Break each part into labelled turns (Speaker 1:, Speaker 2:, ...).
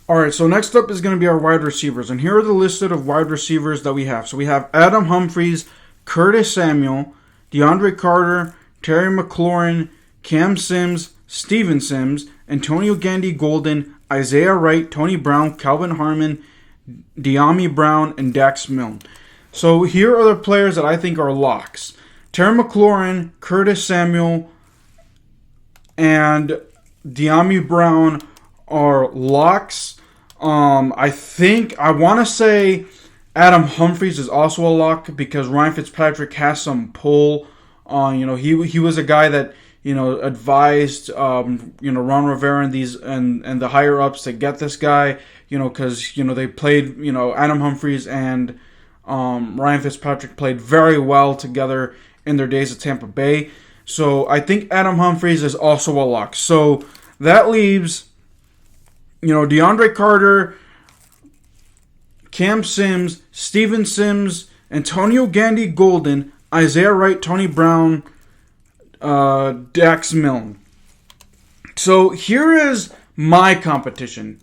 Speaker 1: All right, so next up is going to be our wide receivers. And here are the listed of wide receivers that we have. So we have Adam Humphries, Curtis Samuel, DeAndre Carter, Terry McLaurin, Cam Sims, Steven Sims, Antonio Gandy Golden, Isaiah Wright, Tony Brown, Calvin Harmon, Dyami Brown, and Dax Milne. So here are the players that I think are locks. Terry McLaurin, Curtis Samuel, and Dyami Brown are locks. I want to say Adam Humphries is also a lock because Ryan Fitzpatrick has some pull. He was a guy that advised Ron Rivera and the higher ups to get this guy. Because they played. Adam Humphries and Ryan Fitzpatrick played very well together in their days at Tampa Bay. So I think Adam Humphries is also a lock. So that leaves, DeAndre Carter, Cam Sims, Steven Sims, Antonio Gandy Golden, Isaiah Wright, Tony Brown, Dax Milne. So here is my competition.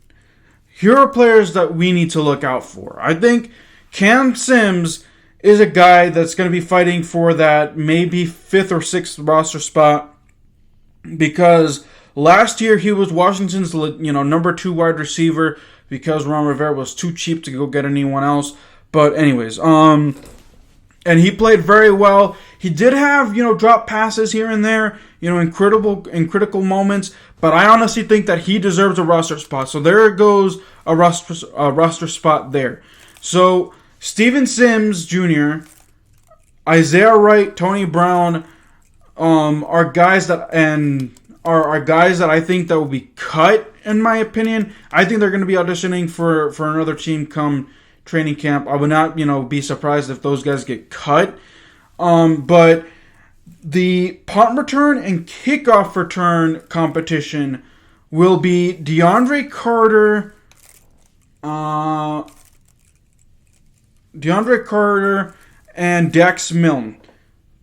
Speaker 1: Here are players that we need to look out for. I think Cam Sims is a guy that's going to be fighting for that maybe 5th or 6th roster spot because last year he was Washington's number 2 wide receiver because Ron Rivera was too cheap to go get anyone else. But anyways, and he played very well. He did have drop passes here and there, in critical moments. But I honestly think that he deserves a roster spot. So there goes a roster spot there. So Steven Sims Jr., Isaiah Wright, Tony Brown are guys that are guys that I think that will be cut, in my opinion. I think they're going to be auditioning for another team come training camp. I would not, be surprised if those guys get cut. But the punt return and kickoff return competition will be DeAndre Carter, and Dax Milne.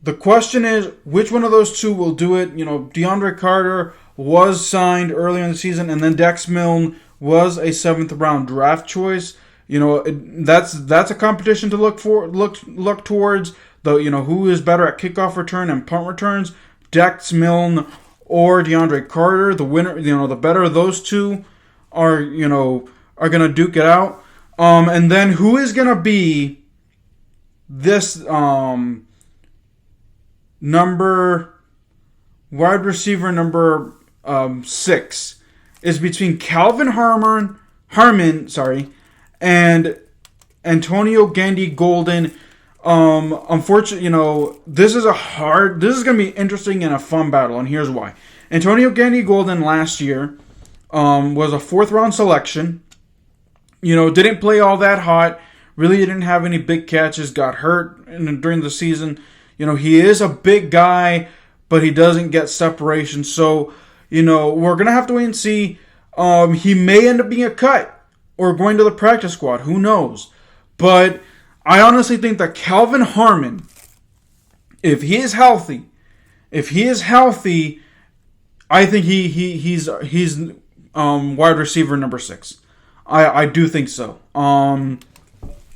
Speaker 1: The question is, which one of those two will do it? DeAndre Carter was signed earlier in the season, and then Dax Milne was a 7th round draft choice. That's a competition to look towards. Though who is better at kickoff return and punt returns, Dax Milne or DeAndre Carter? The winner, the better of those two are gonna duke it out. And then who is gonna be this wide receiver number 6 is between Calvin Harmon, and Antonio Gandy Golden. Unfortunately, this is going to be interesting and a fun battle, and here's why. Antonio Gandy Golden last year was a 4th round selection. Didn't play all that hot. Really didn't have any big catches. Got hurt during the season. He is a big guy, but he doesn't get separation. So, we're going to have to wait and see. He may end up being a cut or going to the practice squad. Who knows? But I honestly think that Calvin Harmon, if he is healthy, I think he's wide receiver number 6. I do think so.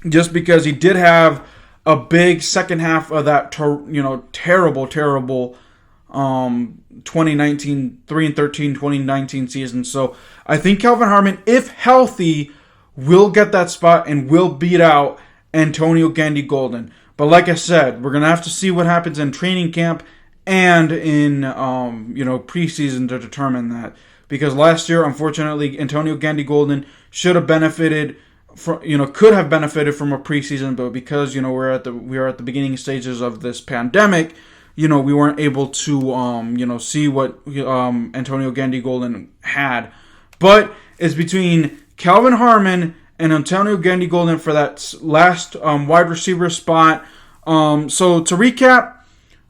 Speaker 1: Just because he did have a big second half of that terrible 2019 3-13 2019 season. So I think Calvin Harmon, if healthy, will get that spot and will beat out Antonio Gandy Golden. But like I said, we're going to have to see what happens in training camp and in preseason to determine that. Because last year, unfortunately, Antonio Gandy Golden should have benefited could have benefited from a preseason, but because we are at the beginning stages of this pandemic, we weren't able to see what Antonio Gandy Golden had. But it's between Calvin Harmon and Antonio Gandy Golden for that last wide receiver spot. So to recap,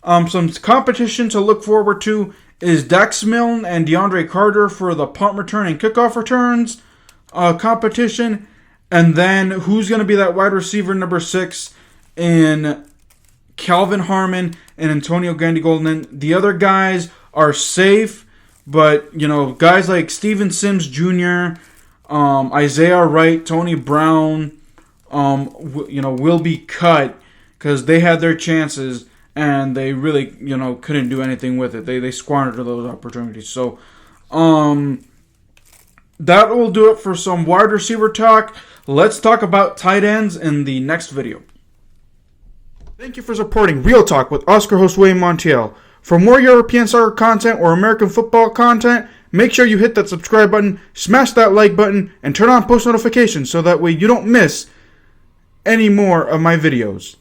Speaker 1: some competition to look forward to is Dax Milne and DeAndre Carter for the punt return and kickoff returns competition. And then who's going to be that wide receiver number 6 in Calvin Harmon and Antonio Gandy Golden. The other guys are safe, but guys like Steven Sims Jr., Isaiah Wright, Tony Brown, will be cut because they had their chances and they really, couldn't do anything with it. They squandered those opportunities. So, that will do it for some wide receiver talk. Let's talk about tight ends in the next video. Thank you for supporting Real Talk with Oscar Josue Montiel. For more European soccer content or American football content, make sure you hit that subscribe button, smash that like button, and turn on post notifications so that way you don't miss any more of my videos.